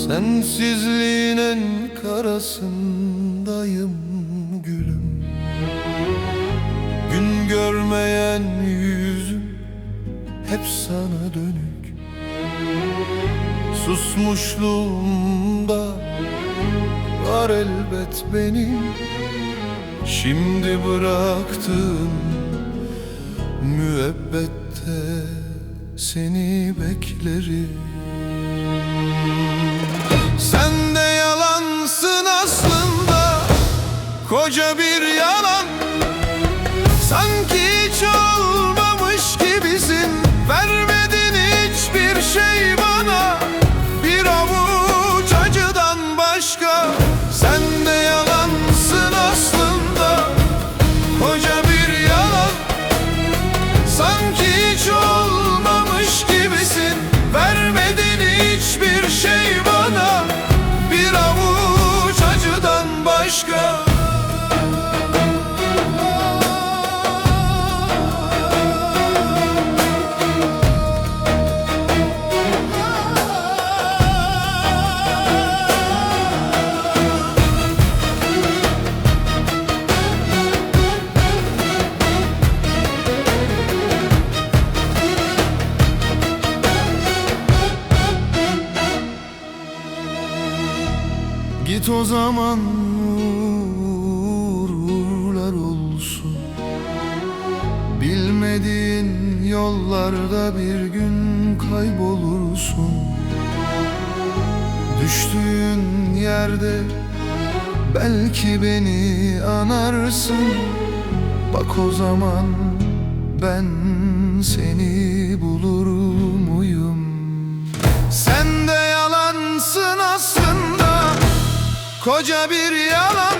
Sensizliğin en karasındayım gülüm. Gün görmeyen yüzüm hep sana dönük. Susmuşluğumda var elbet benim. Şimdi bıraktığım müebbette seni beklerim. Sen de yalansın aslında, koca bir yalan. Sanki hiç olmamış gibisin. Vermedin hiçbir şey bana, bir avuç acıdan başka. Sen de yalansın aslında, koca bir yalan. Sanki hiç olmamış gibisin. Vermedin hiçbir şey bana, bir avuç acıdan başka. Git o zaman, uğurlar olsun. Bilmediğin yollarda bir gün kaybolursun. Düştüğün yerde belki beni anarsın. Bak o zaman ben seni bulur muyum? Sen de yalansın aslında, koca bir yalan.